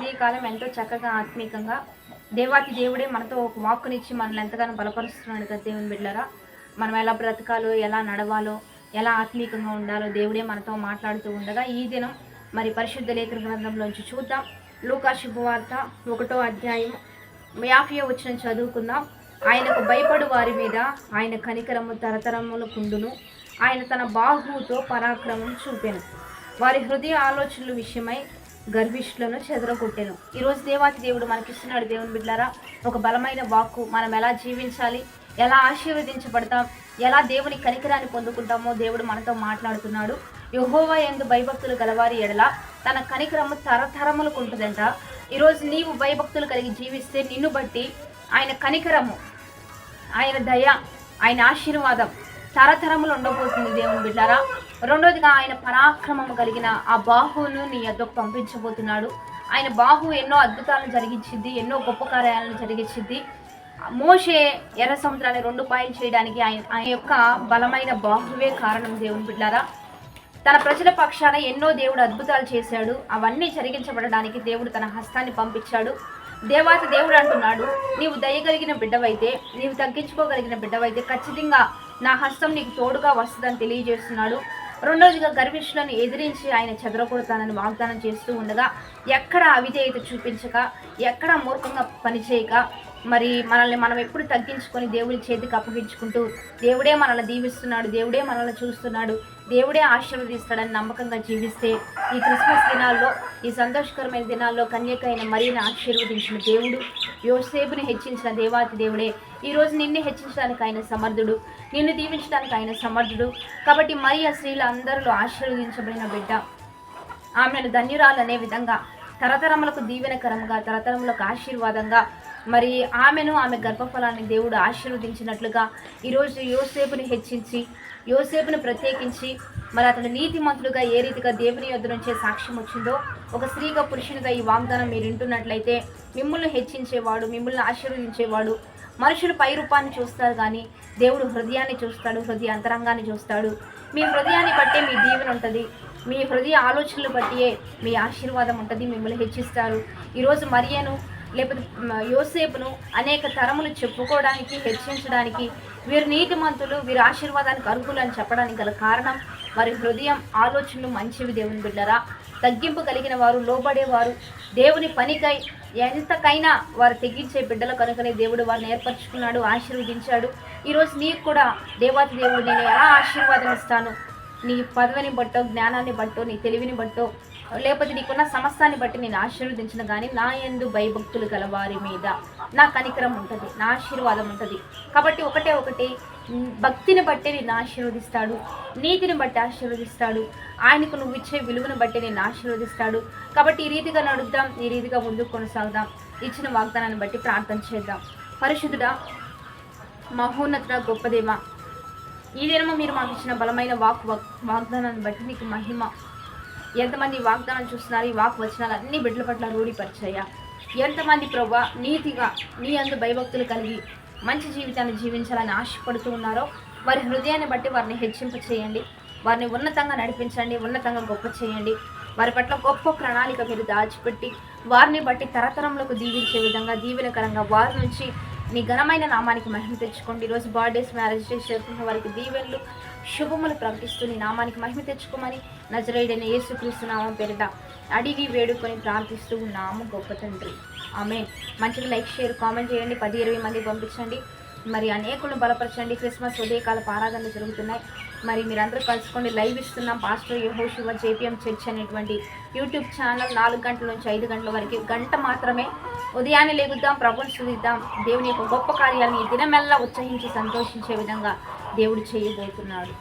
ఉదయకాలం ఎంతో చక్కగా ఆత్మీకంగా దేవాతి దేవుడే మనతో ఒక వాక్కునిచ్చి మనల్ని ఎంతగానో బలపరుస్తున్నాడు కదా దేవుని బిడ్డలారా. మనం ఎలా బ్రతకాలో, ఎలా నడవాలో, ఎలా ఆత్మీకంగా ఉండాలో దేవుడే మనతో మాట్లాడుతూ ఉండగా ఈ దినం మరి పరిశుద్ధ లేఖన గ్రంథంలోంచి చూద్దాం. లూకా శుభవార్త 1వ అధ్యాయం 50వ వచనం చదువుకుందాం. ఆయనకు భయపడు వారి మీద ఆయన కనికరము తరతరములకుండును. ఆయన తన బాహువుతో పరాక్రమం చూపెను. వారి హృదయ ఆలోచనల విషయమై గర్విష్ఠులను చెదరగొట్టెను. ఈరోజు దేవాతి దేవుడు మనకిస్తున్నాడు దేవుని బిడ్డలారా ఒక బలమైన వాక్కు. మనం ఎలా జీవించాలి, ఎలా ఆశీర్వదించబడతాం, ఎలా దేవుని కనికరాన్ని పొందుకుంటామో దేవుడు మనతో మాట్లాడుతున్నాడు. యెహోవా యందు భయభక్తులు గలవారి ఎడల తన కనికరము తరతరములకు ఉంటుందంట. ఈరోజు నీవు భయభక్తులు కలిగి జీవిస్తే నిన్ను బట్టి ఆయన కనికరము, ఆయన దయ, ఆయన ఆశీర్వాదం తరతరములు ఉండబోతుంది దేవుని బిడ్డారా. రెండోదిగా ఆయన పరాక్రమము కలిగిన ఆ బాహువును నీ యొద్దకు పంపించబోతున్నాడు. ఆయన బాహు ఎన్నో అద్భుతాలను జరిగించింది, ఎన్నో గొప్ప కార్యాలను జరిగించింది. మోషే ఎర్ర సముద్రాన్ని 2 పాయలు చేయడానికి ఆయన యొక్క బలమైన బాహువే కారణం దేవుని బిడ్డారా. తన ప్రజల పక్షాన ఎన్నో దేవుడు అద్భుతాలు చేశాడు. అవన్నీ జరిగించబడడానికి దేవుడు తన హస్తాన్ని పంపించాడు. దేవాతి దేవుడు అంటున్నాడు, నీవు దయగలిగిన బిడ్డవైతే, నీవు తగ్గించుకోగలిగిన బిడ్డవైతే ఖచ్చితంగా నా హస్తం నీకు తోడుగా వస్తుందని తెలియజేస్తున్నాడు. రెండోదిగా గర్విష్ఠులను ఎదిరించి ఆయన చెదరగొడతానని వాగ్దానం చేస్తూ ఉండగా ఎక్కడ అవిధేయత చూపించక, ఎక్కడ మూర్ఖంగా పనిచేయక, మరి మనల్ని మనం ఎప్పుడు తగ్గించుకొని దేవుడి చేతికి అప్పగించుకుంటూ దేవుడే మనల్ని దీవిస్తున్నాడు, దేవుడే మనల్ని చూస్తున్నాడు, దేవుడే ఆశీర్వదిస్తాడని నమ్మకంగా జీవిస్తే ఈ క్రిస్మస్ దినాల్లో, ఈ సంతోషకరమైన దినాల్లో కన్యక అయిన మరియను ఆశీర్వదించిన దేవుడు, యోసేపుని హెచ్చించిన దేవాతి దేవుడే ఈరోజు నిన్ను హెచ్చించడానికి ఆయన సమర్థుడు, నిన్ను దీవించడానికి ఆయన సమర్థుడు. కాబట్టి మరియ స్త్రీల అందరిలో ఆశీర్వదించబడిన బిడ్డ, ఆమెను ధన్యురాలనే విధంగా తరతరములకు దీవెనకరంగా, తరతరములకు ఆశీర్వాదంగా మరి ఆమెను, ఆమె గర్భఫలాన్ని దేవుడు ఆశీర్వదించినట్లుగా ఈరోజు యోసేపుని హెచ్చించి, యోసేపుని ప్రత్యేకించి మరి అతను నీతిమంతుడుగా ఏ రీతిగా దేవుని యొద్ద నుంచే సాక్ష్యం వచ్చిందో ఒక స్త్రీగా పురుషునిగా ఈ వాగ్దానం మీరు వింటున్నట్లయితే మిమ్మల్ని హెచ్చించేవాడు, మిమ్మల్ని ఆశీర్వదించేవాడు. మనుషులు పై రూపాన్ని చూస్తారు కానీ దేవుడు హృదయాన్ని చూస్తాడు, హృదయ అంతరంగాన్ని చూస్తాడు. మీ హృదయాన్ని బట్టే మీ దీవెన ఉంటుంది, మీ హృదయ ఆలోచనలు బట్టియే మీ ఆశీర్వాదం ఉంటుంది, మిమ్మల్ని హెచ్చిస్తారు. ఈరోజు మరియను లేకపోతే యోసేపును అనేక తరములు చెప్పుకోవడానికి, హెచ్చించడానికి, వీరు నీతిమంతులు, వీరు ఆశీర్వాదానికి అర్హులు అని చెప్పడానికి గల కారణం వారి హృదయం ఆలోచనలు మంచివి దేవుని బిడ్డరా. తగ్గింపు కలిగిన వారు, లోబడేవారు, దేవుని పనికై ఎంతకైనా వారు తెగించే బిడ్డల కనుకనే దేవుడు వారిని ఏర్పరచుకున్నాడు, ఆశీర్వదించాడు. ఈరోజు నీకు కూడా దేవాతి దేవుడు నేను ఎలా ఆశీర్వాదం ఇస్తాను, నీ పదవిని బట్టో, జ్ఞానాన్ని బట్టో, నీ తెలివిని బట్టో, లేకపోతే నీకున్న సమస్తాన్ని బట్టి నేను ఆశీర్వదించిన కానీ నా యందు భయభక్తులు గల వారి మీద నా కనికరం ఉంటుంది, నా ఆశీర్వాదం ఉంటుంది. కాబట్టి ఒకటి భక్తిని బట్టి నేను ఆశీర్వదిస్తాడు, నీతిని బట్టి ఆశీర్వదిస్తాడు, ఆయనకు నువ్వు ఇచ్చే విలువను బట్టి నేను ఆశీర్వదిస్తాడు. కాబట్టి ఈ రీతిగా నడుద్దాం, ఈ రీతిగా ముందుకు కొనసాగుదాం. ఇచ్చిన వాగ్దానాన్ని బట్టి ప్రార్థన చేద్దాం. పరిశుద్ధుడా, మహోన్నతుడా, గొప్పదేవ, ఈ దినము మీరు మాకు ఇచ్చిన బలమైన వాగ్దానాన్ని బట్టి నీకు మహిమ. ఎంతమంది వాగ్దానం చూస్తున్నారు, ఈ వాక్ వచనాలు అన్ని బిడ్డల పట్ల రూఢిపరిచాయా. ఎంతమంది ప్రభా నీతిగా నీ అందు భయభక్తులు కలిగి మంచి జీవితాన్ని జీవించాలని ఆశపడుతూ ఉన్నారో వారి హృదయాన్ని బట్టి వారిని హెచ్చింప చేయండి, వారిని ఉన్నతంగా నడిపించండి, ఉన్నతంగా గొప్ప చేయండి. వారి పట్ల గొప్ప ప్రణాళిక మీరు దాచిపెట్టి వారిని బట్టి తరతరములకు దీవించే విధంగా, దీవెనకరంగా వారి నుంచి నీ ఘనమైన నామానికి మహిమ తెచ్చుకోండి. ఈరోజు బర్త్డేస్, మ్యారేజ్ డేస్ జరుపుకున్న వారికి దీవెనలు, శుభములు ప్రకటిస్తూ నీ నామానికి మహిమ తెచ్చుకోమని నజరేయుడైన యేసుక్రీస్తు నామం పేరిట అడిగి వేడుకొని ప్రార్థిస్తూ ఉన్నాము గొప్ప తండ్రి, ఆమేన్. మంచిగా లైక్, షేర్, కామెంట్ చేయండి, 10-20 మంది పంపించండి. మరి అనేకులను బలపరచండి. క్రిస్మస్ ఉదయకాల ఆరాధనలు జరుగుతున్నాయి. మరి మీరందరూ కలుసుకోండి. లైవ్ ఇస్తున్నాం. పాస్టర్ యెహోషువ JPM చర్చ్ అనేటువంటి యూట్యూబ్ ఛానల్ 4 గంటల నుంచి 5 గంటల వరకు గంట మాత్రమే. ఉదయాన్నే లేగుద్దాం, ప్రభుని స్తుతిద్దాం. దేవుని యొక్క గొప్ప కార్యాలను ఈ దినమెల్లా ఉత్సహించి సంతోషించే విధంగా దేవుడు చేయబోతున్నాడు.